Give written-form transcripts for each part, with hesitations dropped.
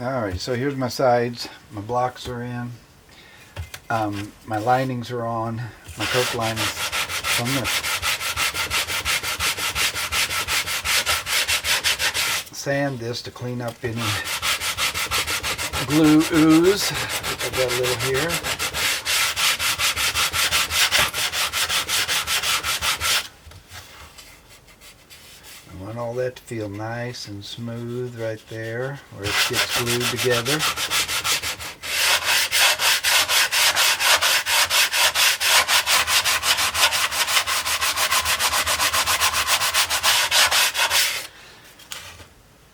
Alright, so here's my sides. My blocks are in. My linings are on. My coat linings. So I'm going to sand this to clean up any glue ooze. I've got a little here. I want all that to feel nice and smooth right there where it gets glued together.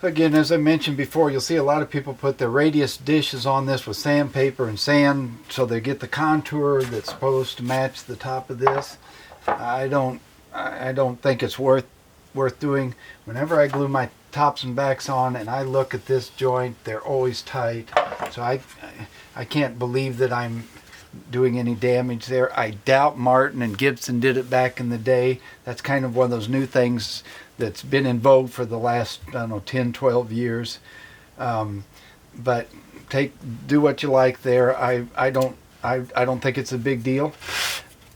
Again, as I mentioned before, you'll see a lot of people put their radius dishes on this with sandpaper and sand so they get the contour that's supposed to match the top of this. I don't think it's worth doing. Whenever I glue my tops and backs on and I look at this joint, they're always tight. So I can't believe that I'm doing any damage there. I doubt Martin and Gibson did it back in the day. That's kind of one of those new things that's been in vogue for the last, I don't know, 10, 12 years. But do what you like there. I don't think it's a big deal.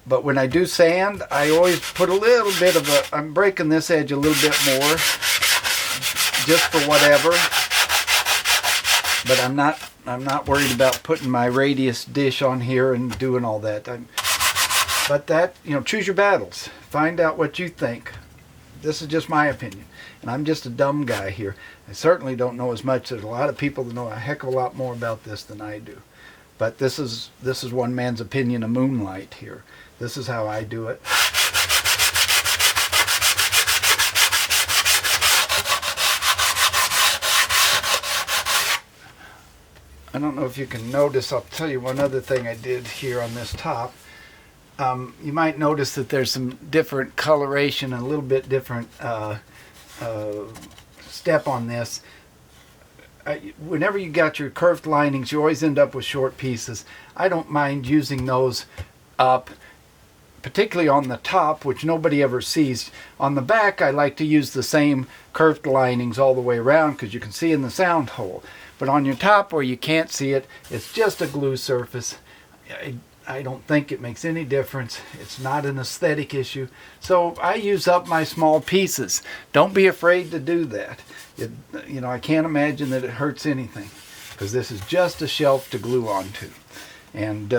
But when I do sand, I always put a little bit of I'm breaking this edge a little bit more, just for whatever. But I'm not worried about putting my radius dish on here and doing all that. But that, choose your battles. Find out what you think. This is just my opinion, and I'm just a dumb guy here. I certainly don't know as much. There's a lot of people that know a heck of a lot more about this than I do. But this is one man's opinion of moonlight here. This is how I do it. I don't know if you can notice. I'll tell you one other thing I did here on this top. You might notice that there's some different coloration and a little bit different step on this. Whenever you got your curved linings, you always end up with short pieces. I don't mind using those up, particularly on the top, which nobody ever sees. On the back, I like to use the same curved linings all the way around because you can see in the sound hole. But on your top where you can't see it, it's just a glue surface. I don't think it makes any difference. It's not an aesthetic issue. So I use up my small pieces. Don't be afraid to do that. I can't imagine that it hurts anything because this is just a shelf to glue onto. And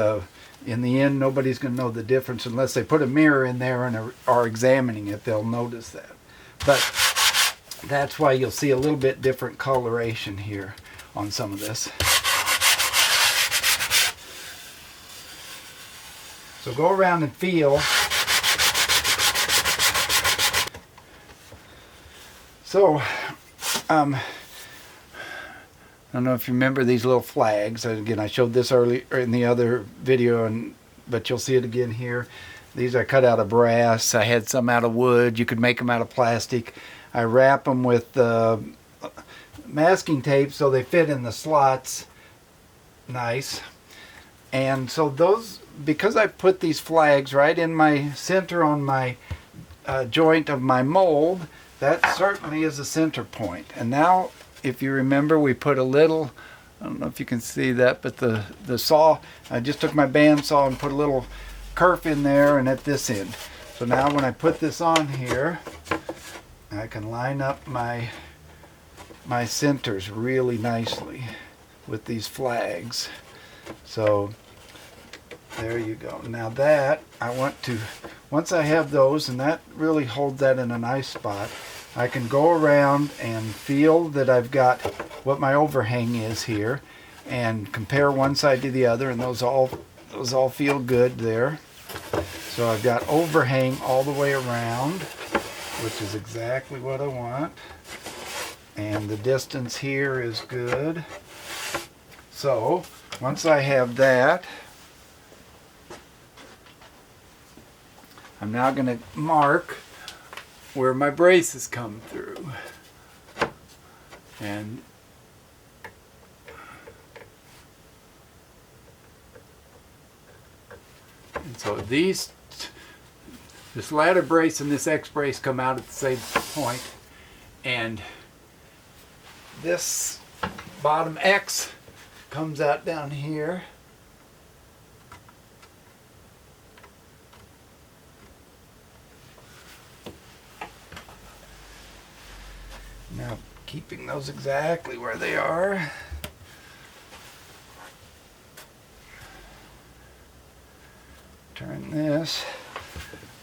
in the end, nobody's going to know the difference unless they put a mirror in there and are examining it. They'll notice that. But that's why you'll see a little bit different coloration here on some of this. So go around and feel. So, I don't know if you remember these little flags. Again, I showed this earlier in the other video, but you'll see it again here. These are cut out of brass. I had some out of wood. You could make them out of plastic. I wrap them with masking tape so they fit in the slots nice. And so because I put these flags right in my center on my joint of my mold, that certainly is a center point. And now, if you remember, we put a little, I don't know if you can see that, but the saw, I just took my bandsaw and put a little kerf in there and at this end. So now when I put this on here, I can line up my centers really nicely with these flags. So there you go. Now that I want to, once I have those, and that really holds that in a nice spot, I can go around and feel that I've got what my overhang is here and compare one side to the other, and those all feel good there. So I've got overhang all the way around, which is exactly what I want. And the distance here is good. So once I have that, I'm now going to mark where my braces come through. And so this ladder brace and this X brace come out at the same point, and this bottom X comes out down here. Now keeping those exactly where they are. Turn this,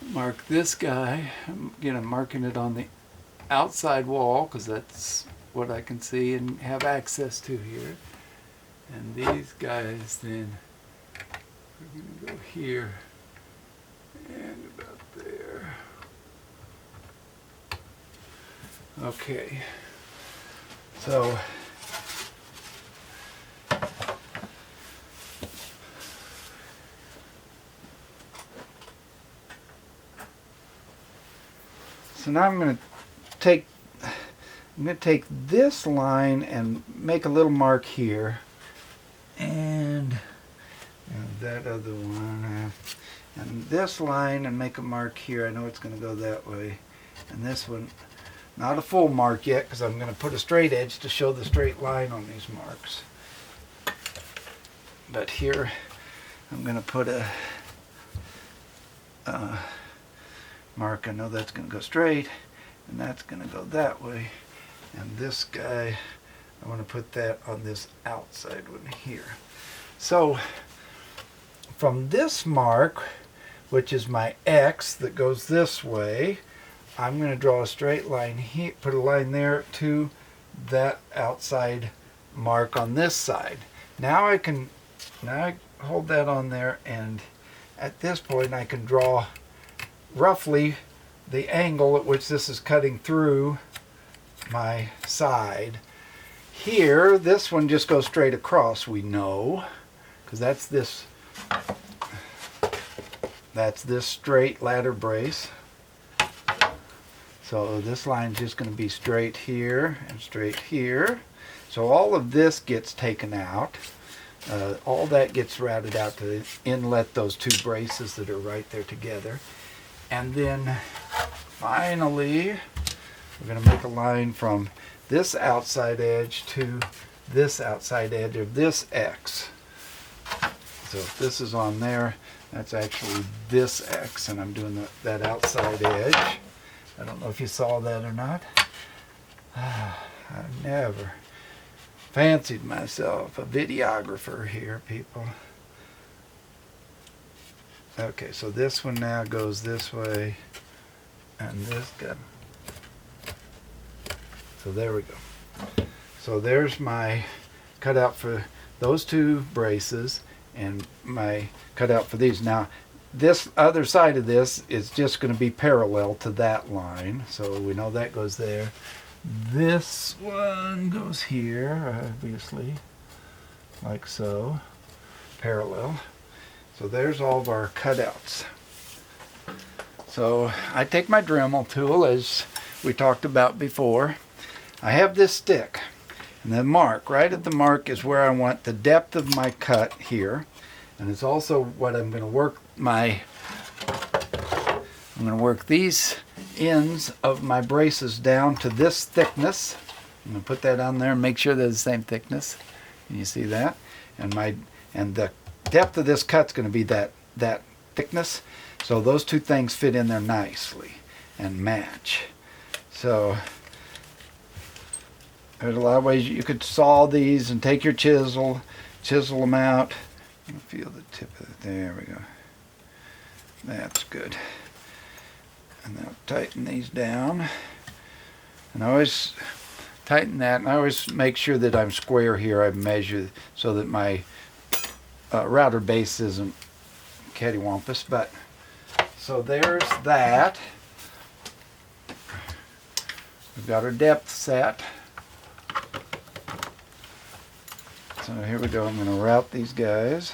mark this guy. Again, I'm marking it on the outside wall because that's what I can see and have access to here. And these guys then are going to go here and about there. Okay, so now I'm going to take this line and make a little mark here, and that other one, and this line, and make a mark here. I know it's going to go that way, and this one, not a full mark yet because I'm going to put a straight edge to show the straight line on these marks. But here I'm going to put a mark. I know that's going to go straight, and that's going to go that way. And this guy, I want to put that on this outside one here. So from this mark, which is my X that goes this way, I'm going to draw a straight line here, put a line there to that outside mark on this side. Now I hold that on there, and at this point I can draw roughly the angle at which this is cutting through my side. Here, this one just goes straight across, we know, because that's this straight ladder brace. So this line's just going to be straight here and straight here. So all of this gets taken out. All that gets routed out to inlet those two braces that are right there together. And then finally, we're going to make a line from this outside edge to this outside edge of this X. So if this is on there, that's actually this X, and I'm doing that outside edge. I don't know if you saw that or not. I never fancied myself a videographer here, people. Okay, so this one now goes this way, and this guy. So there we go. So there's my cutout for those two braces and my cutout for these. Now, this other side of this is just going to be parallel to that line, so we know that goes there. This one goes here, obviously, like so, parallel. So there's all of our cutouts. So I take my Dremel tool, as we talked about before. I have this stick, and the mark, right at the mark, is where I want the depth of my cut here. And it's also what I'm going to work these ends of my braces down to this thickness. I'm going to put that on there and make sure they're the same thickness. Can you see that? And the depth of this cut's going to be that thickness. So those two things fit in there nicely and match. So there's a lot of ways you could saw these and take your chisel them out. Feel the tip of it. There we go. That's good. And now tighten these down. And I always tighten that, and I always make sure that I'm square here. I measure so that my router base isn't cattywampus. But so there's that. We've got our depth set. So here we go. I'm going to route these guys.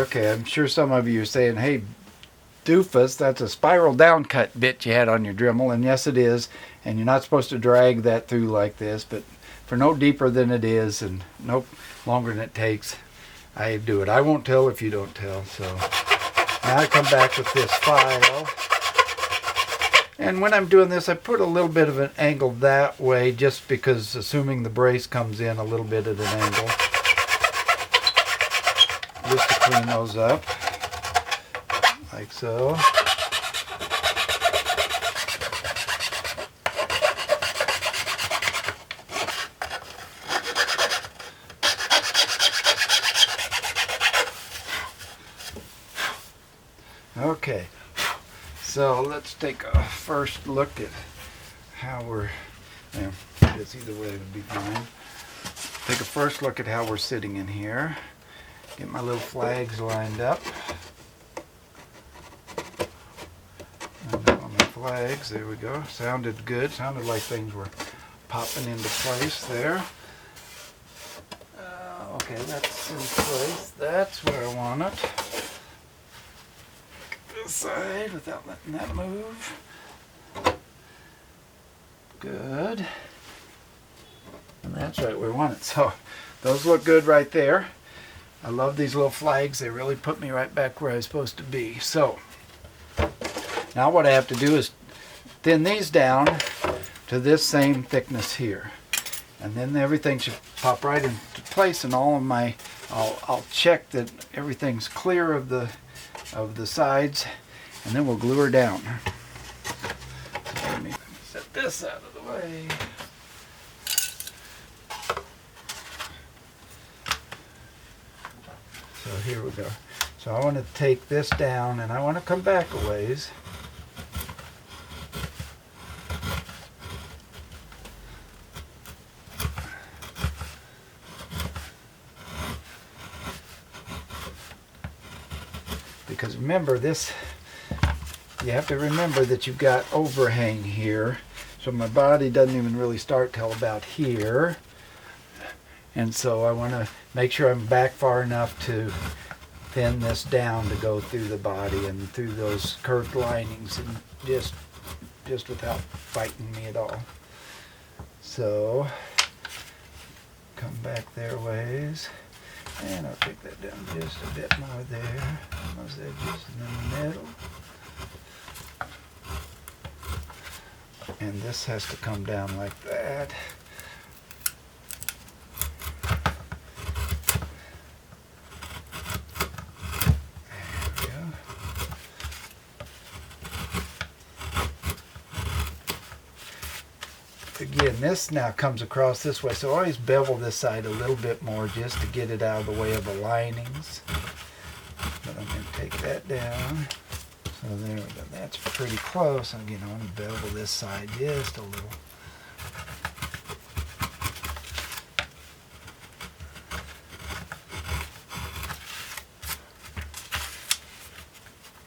Okay, I'm sure some of you are saying, hey, doofus, that's a spiral down cut bit you had on your Dremel, and yes it is, and you're not supposed to drag that through like this, but for no deeper than it is and no longer than it takes, I do it. I won't tell if you don't tell. So now I come back with this file, and when I'm doing this I put a little bit of an angle that way, just because assuming the brace comes in a little bit at an angle, just to clean those up. Like so. Okay, so let's take a first look at how we're, I guess either way would be fine. Take a first look at how we're sitting in here. Get my little flags lined up. Flags, there we go. Sounded good. Sounded like things were popping into place there. Okay, that's in place. That's where I want it. This side without letting that move. Good. And that's right where we want it. So those look good right there. I love these little flags. They really put me right back where I was supposed to be. So now what I have to do is thin these down to this same thickness here. And then everything should pop right into place, and all of my, I'll check that everything's clear of the sides, and then we'll glue her down. So let me set this out of the way. So here we go. So I want to take this down, and I want to come back a ways. Because remember this, you have to remember that you've got overhang here. So my body doesn't even really start till about here. And so I want to make sure I'm back far enough to thin this down to go through the body and through those curved linings, and just without fighting me at all. So come back there ways. And I'll take that down just a bit more there, on those edges in the middle. And this has to come down like that. There we go. Again, this now comes across this way, so always bevel this side a little bit more just to get it out of the way of the linings. But I'm going to take that down. So there we go. That's pretty close. Again, I want to bevel this side just a little.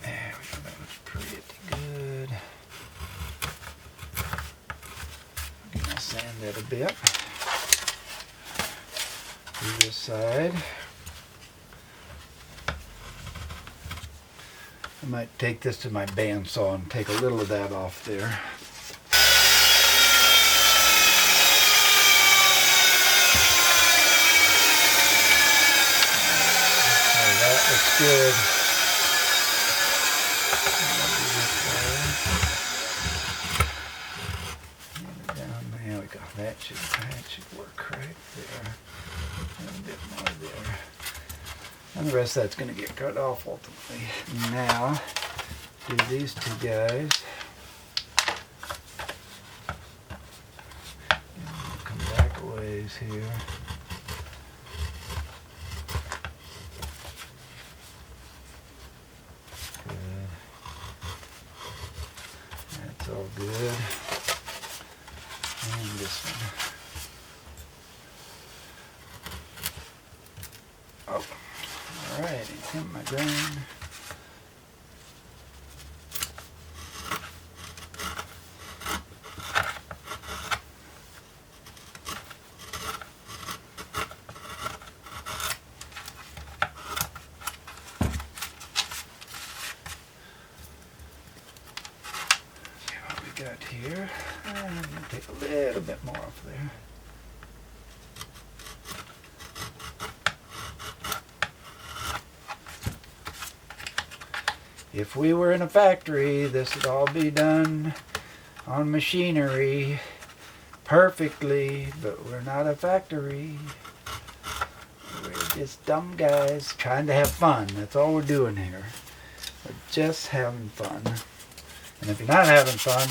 There we go. That was pretty good. Sand that a bit through this side. I might take this to my bandsaw and take a little of that off there. Oh, that looks good. That should work right there. A little bit more there. And the rest of that's going to get cut off ultimately. Now, do these two guys. And come back a ways here. Good. That's all good. And this one. Oh, all right, in my grain. If we were in a factory, this would all be done on machinery perfectly, but we're not a factory. We're just dumb guys trying to have fun. That's all we're doing here. We're just having fun. And if you're not having fun,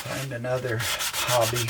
find another hobby.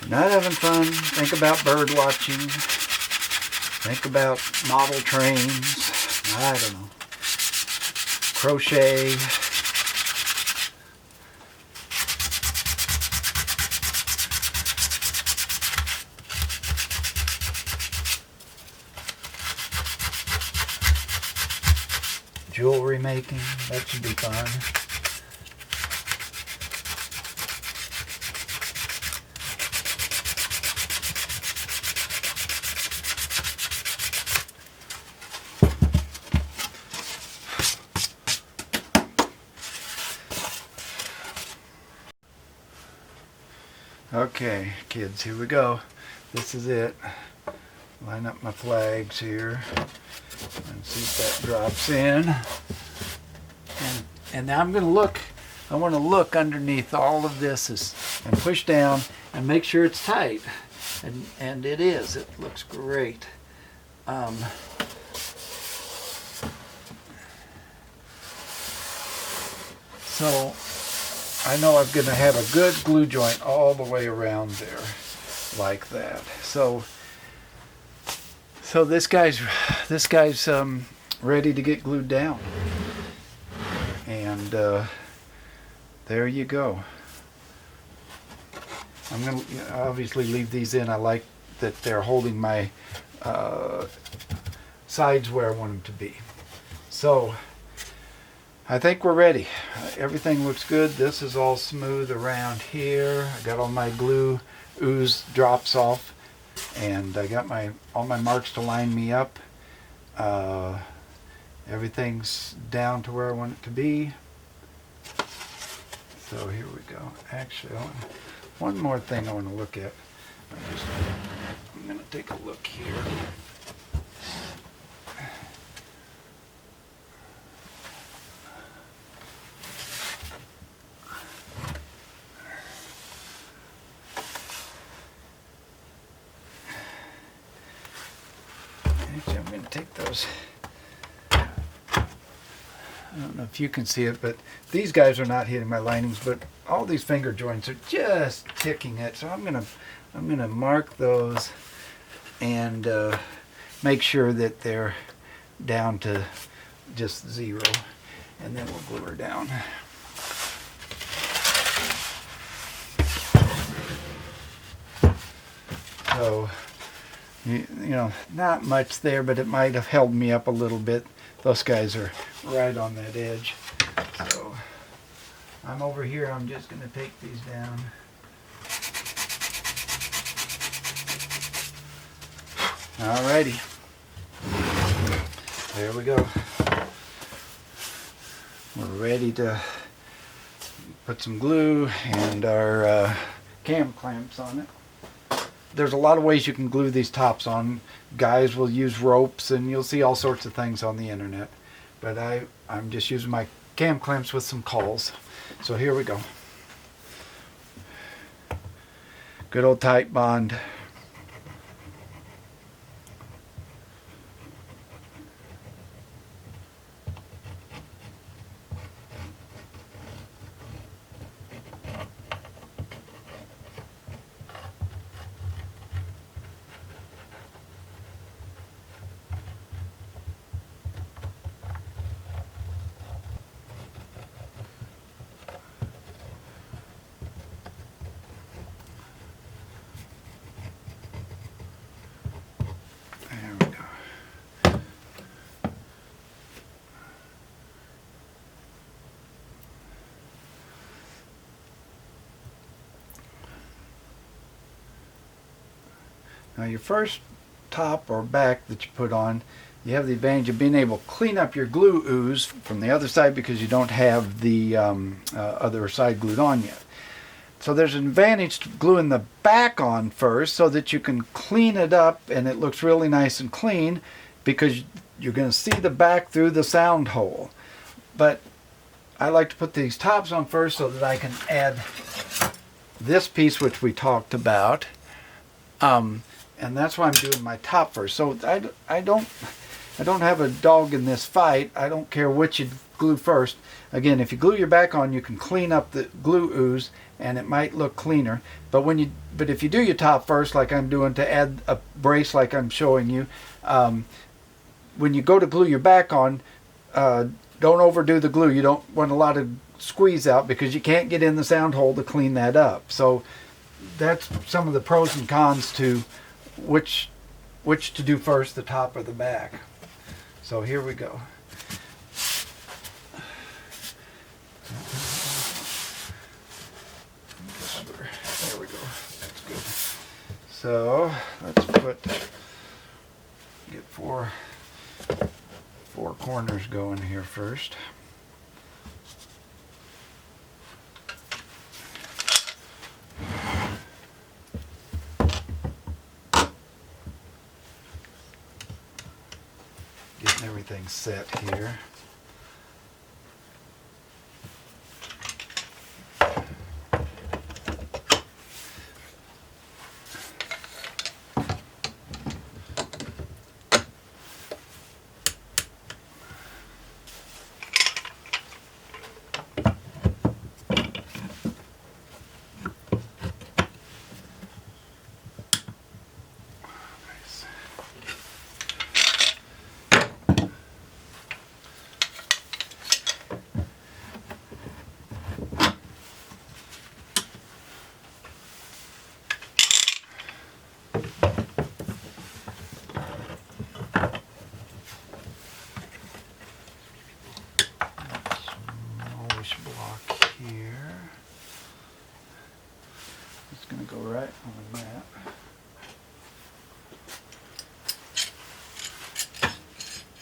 Not having fun, think about bird watching, think about model trains, I don't know, crochet, jewelry making, that should be fun. Okay, kids, here we go. This is it. Line up my flags here and see if that drops in. And now I'm going to look. I want to look underneath all of this and push down and make sure it's tight. And it is. It looks great. So I know I'm going to have a good glue joint all the way around there, like that. So this guy's ready to get glued down, and there you go. I'm going to obviously leave these in. I like that they're holding my sides where I want them to be. So I think we're ready. Everything looks good. This is all smooth around here. I got all my glue ooze drops off, and I got all my marks to line me up. Everything's down to where I want it to be. So here we go. Actually, one more thing I want to look at. I'm going to take a look here. Actually, I'm going to take those. I don't know if you can see it, but these guys are not hitting my linings, but all these finger joints are just ticking it. So I'm gonna mark those and make sure that they're down to just 0, and then we'll glue her down. So you know, not much there, but it might have held me up a little bit. Those guys are right on that edge. So I'm over here. I'm just going to take these down. Alrighty. There we go. We're ready to put some glue and our cam clamps on it. There's a lot of ways you can glue these tops on. Guys will use ropes, and you'll see all sorts of things on the internet. But I'm just using my cam clamps with some cauls. So here we go. Good old tight bond. Now your first top or back that you put on, you have the advantage of being able to clean up your glue ooze from the other side because you don't have the other side glued on yet. So there's an advantage to gluing the back on first so that you can clean it up and it looks really nice and clean because you're going to see the back through the sound hole. But I like to put these tops on first so that I can add this piece which we talked about. And that's why I'm doing my top first. So I don't have a dog in this fight. I don't care which you glue first. Again, if you glue your back on, you can clean up the glue ooze and it might look cleaner. But if you do your top first, like I'm doing to add a brace like I'm showing you, when you go to glue your back on, don't overdo the glue. You don't want a lot of squeeze out because you can't get in the sound hole to clean that up. So that's some of the pros and cons to which to do first, the top or the back. So here we go. There we go. That's good. So let's get four corners going here first. Getting everything set here. Block here. It's going to go right on the map.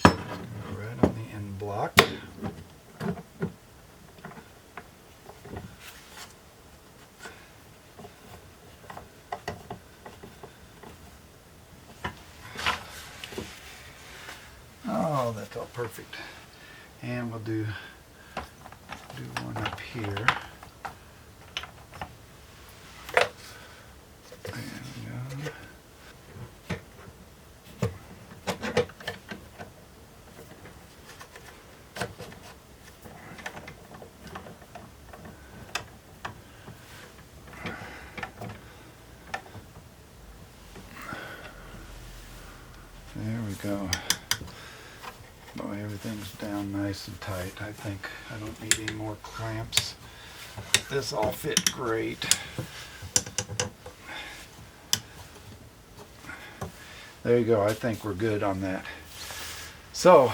Go right on the end block. Oh, that's all perfect. And we'll do one up here. There we go. There we go. Boy, everything's down nice and tight. I think I don't need any more clamps. This all fit great. There you go. I think we're good on that. So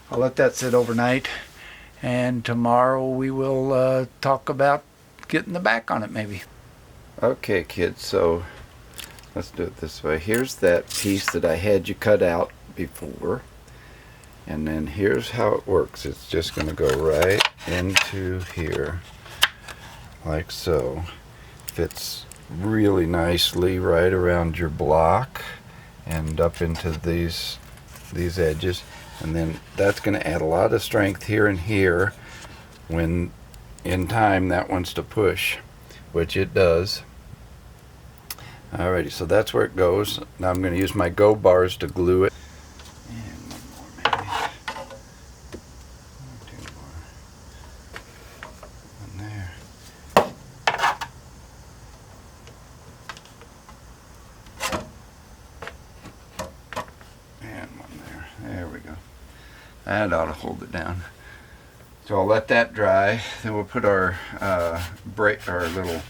I'll let that sit overnight, and tomorrow we will talk about getting the back on it maybe. Okay kids, so let's do it this way. Here's that piece that I had you cut out before. And then here's how it works. It's just going to go right into here, like so. Fits really nicely right around your block and up into these edges. And then that's going to add a lot of strength here and here when in time that wants to push, which it does. Alrighty, so that's where it goes. Now I'm going to use my go bars to glue it. That ought to hold it down. So I'll let that dry. Then we'll put our little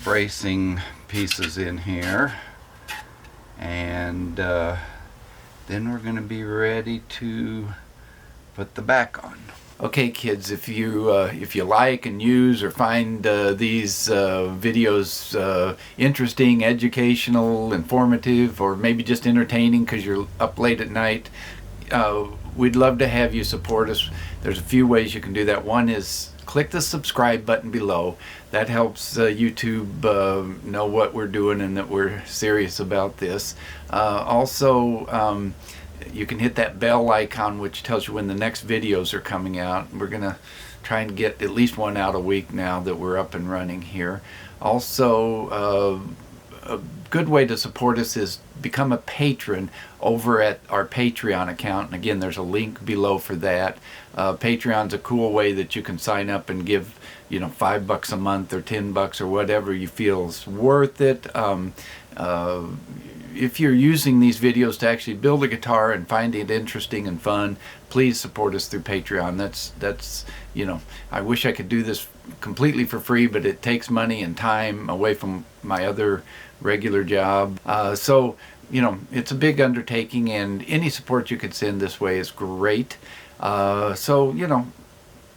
bracing pieces in here, and then we're going to be ready to put the back on. Okay, kids, if you like and use or find these videos interesting, educational, informative, or maybe just entertaining because you're up late at night, we'd love to have you support us. There's a few ways you can do that. One is click the subscribe button below. That helps YouTube know what we're doing and that we're serious about this. Also, you can hit that bell icon, which tells you when the next videos are coming out. We're gonna try and get at least one out a week now that we're up and running here. Also, a good way to support us is become a patron over at our Patreon account, and again, there's a link below for that. Patreon's a cool way that you can sign up and give, you know, $5 a month or $10 or whatever you feel is worth it. If you're using these videos to actually build a guitar and find it interesting and fun, please support us through Patreon. That's you know, I wish I could do this completely for free, but it takes money and time away from my other regular job. So, you know, it's a big undertaking, and any support you could send this way is great. So, you know,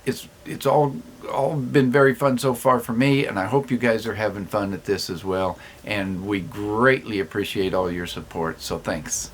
it's all been very fun so far for me, and I hope you guys are having fun at this as well, and we greatly appreciate all your support, so thanks.